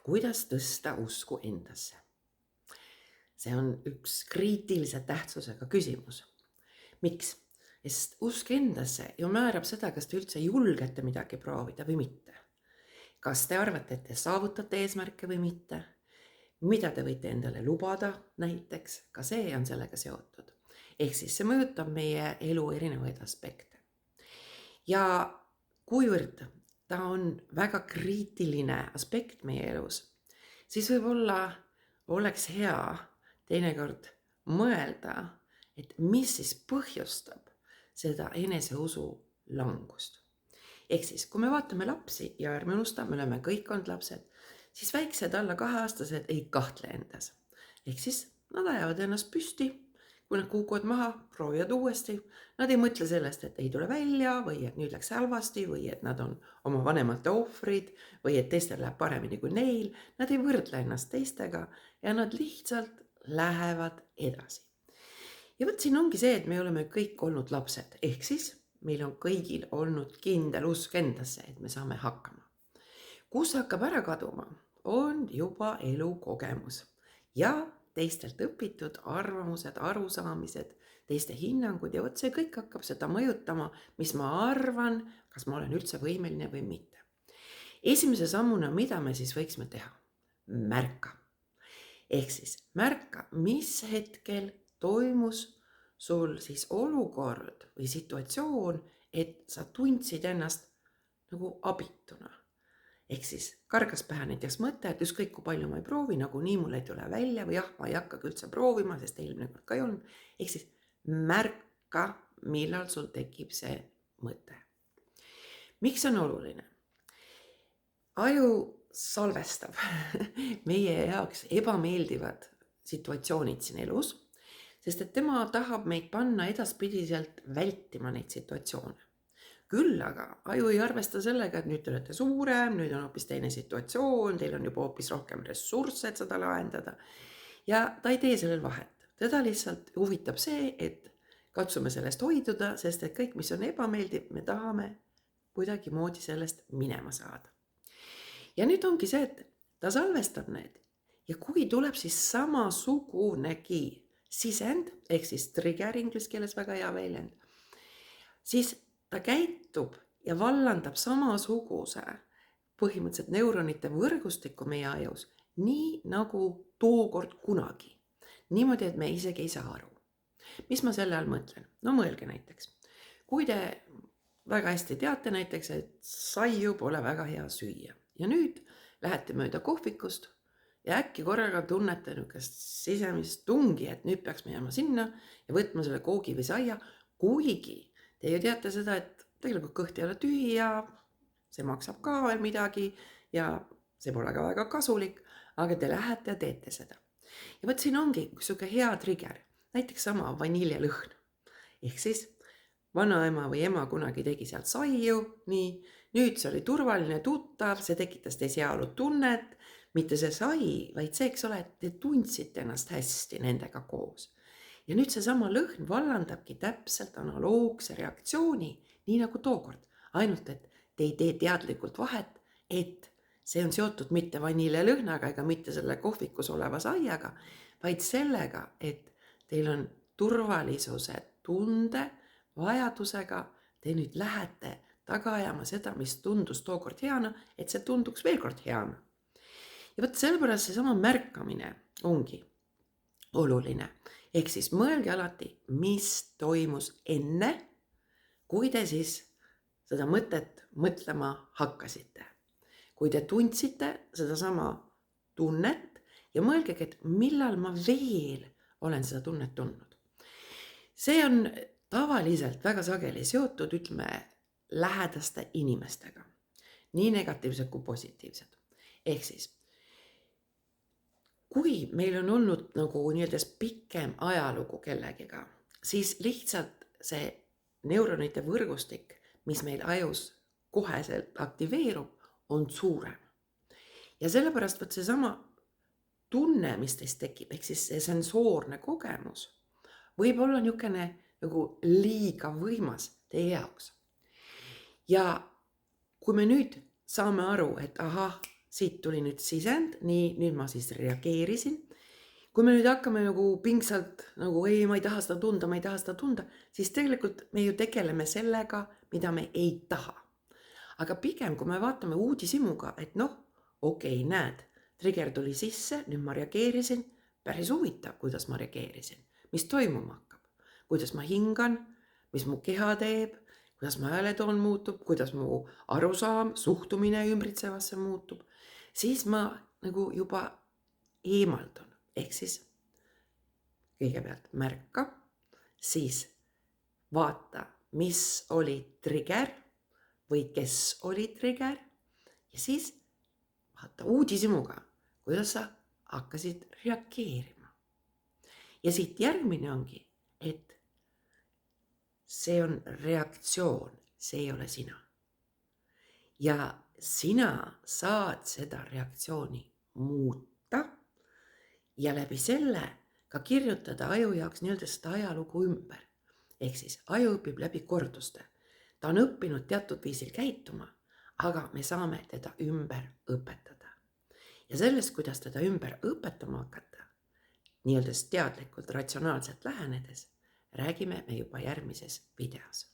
kuidas tõsta usku endasse? See on üks kriitilise tähtsusega küsimus. Miks? Sest usk endasse ju määrab seda, kas te üldse julgete midagi proovida või mitte. Kas te arvate, et te saavutate eesmärke või mitte? Mida te võite endale lubada näiteks? Ka see on sellega seotud. Ehk siis see mõjutab meie elu erinevaid aspekte. Ja kuivõrd ta on väga kriitiline aspekt meie elus, siis võib-olla oleks hea teinekord mõelda, et mis siis põhjustab seda eneseusu langust. Ehk siis, kui me vaatame lapsi ja ärme unusta, me oleme kõik olnud lapsed, siis väiksed alla 2-aastased ei kahtle endas. Ehk siis nad ajavad ennast püsti, kui nad kukuvad maha, proovivad uuesti. Nad ei mõtle sellest, et ei tule välja või et nüüd läks halvasti või et nad on oma vanemate ohvrid või et teistel läheb paremini kui neil. Nad ei võrdle ennast teistega ja nad lihtsalt lähevad edasi. Ja võt siin ongi see, et me oleme kõik olnud lapsed, ehk siis meil on kõigil olnud kindel usk endasse, et me saame hakkama. Kus hakkab ära kaduma, on juba elukogemus ja teistelt õpitud arvamused, arusaamised, teiste hinnangud ja võt see kõik hakkab seda mõjutama, mis ma arvan, kas ma olen üldse võimeline või mitte. Esimese sammuna, mida me siis võiksime teha? Märka. Ehk siis märka, mis hetkel toimus sul siis olukord või situatsioon, et sa tundsid ennast nagu abituna. Ehk siis kargas pähe näiteks mõte, et ükskõik kui palju ma ei proovi, nagunii mul ei tule välja või ma ei hakkagi üldse proovima, sest eelmine kord ka ei olnud. Ehk siis märka, millal sul tekib see mõte. Miks on oluline? Aju salvestab meie jaoks ebameeldivad situatsioonid siin elus, sest et tema tahab meid panna edaspidiselt vältima neid situatsioone. Küll aga aju ei arvesta sellega, et nüüd te olete suurem, nüüd on hoopis teine situatsioon, teil on juba hoopis rohkem ressursse, et seda lahendada. Ja ta ei tee sellel vahet. Teda lihtsalt huvitab see, et katsume sellest hoiduda, sest et kõik, mis on ebameeldiv, me tahame kuidagi moodi sellest minema saada. Ja nüüd ongi see, et ta salvestab need ja kui tuleb siis samasugunegi sisend, ehk siis trigger inglise keeles väga hea väljend, siis ta käitub ja vallandab samasuguse põhimõtteliselt neuronite võrgustikku meie ajus, nii nagu tookord kunagi. Niimoodi, et me isegi ei saa aru. Mis ma selle all mõtlen? No mõelge näiteks. Kui te väga hästi teate näiteks, et saiu pole väga hea süüa ja nüüd lähete mööda kohvikust ja äkki korraga tunnete niisugust sisemist tungi, et nüüd peaks minema sinna ja võtma selle koogi või saia, kuigi te ju teate seda, et tegelikult kõht ei ole tühi ja see maksab ka veel midagi ja see pole ka väga kasulik, aga te lähete ja teete seda. Ja võt siin ongi niisugune hea trigger, näiteks sama vaniljelõhn. Ehk siis vanaema või ema kunagi tegi sealt saiu, nii, nüüd see oli turvaline tuttav, see tekitas teis heaolu tunnet, mitte see sai, vaid see, eks ole, et te tundsite ennast hästi nendega koos. Ja nüüd see sama lõhn vallandabki täpselt analoogse reaktsiooni, nii nagu tookord. Ainult, et te ei tee teadlikult vahet, et see on seotud mitte vaniljelõhnaga ega mitte selle kohvikus oleva saiaga, vaid sellega, et teil on turvalisuse tunde vajadusega, te nüüd lähete taga ajama seda, mis tundus tookord heana, et see tunduks veel kord heana. Ja võt sellepärast seesama märkamine ongi oluline. Ehk siis mõelge alati, mis toimus enne, kui te siis seda mõtet mõtlema hakkasite. Kui te tundsite sedasama tunnet ja mõelgegi, et millal ma veel olen seda tunnet tundnud. See on tavaliselt väga sageli seotud, ütleme, lähedaste inimestega. Nii negatiivsed kui positiivsed. Ehk siis, kui meil on olnud nagu nii-öelda pikem ajalugu kellegiga, siis lihtsalt see neuronite võrgustik, mis meil ajus koheselt aktiveerub, on suurem. Ja sellepärast võt seesama tunne, mis teist tekib, ehk siis see sensoorne kogemus, võib olla niisugune nagu liiga võimas teie jaoks. Ja kui me nüüd saame aru, et ahah, siit tuli nüüd sisend, nii, nüüd ma siis reageerisin. Kui me nüüd hakkame nagu pingsalt nagu ei, ma ei taha seda tunda, siis tegelikult me ju tegeleme sellega, mida me ei taha. Aga pigem, kui me vaatame uudishimuga, et noh, okei, näed, trigger tuli sisse, nüüd ma reageerisin, päris huvitav, kuidas ma reageerisin, mis toimuma hakkab, kuidas ma hingan, mis mu keha teeb, kuidas mu hääletoon muutub, kuidas mu arusaam, suhtumine ümbritsevasse muutub, siis ma nagu juba eemaldun. Ehk siis kõigepealt märka, siis vaata, mis oli trigger või kes oli trigger ja siis vaata uudishimuga, kuidas sa hakkasid reageerima. Ja siit järgmine ongi, et see on reaktsioon, see ei ole sina. Ja sina saad seda reaktsiooni muuta ja läbi selle ka kirjutada aju jaoks nii-öelda seda ajalugu ümber. Ehk siis aju õpib läbi korduste. Ta on õppinud teatud viisil käituma, aga me saame teda ümber õpetada. Ja sellest, kuidas teda ümber õpetama hakata, nii-öelda teadlikult, ratsionaalselt lähenedes, räägime me juba järgmises videos.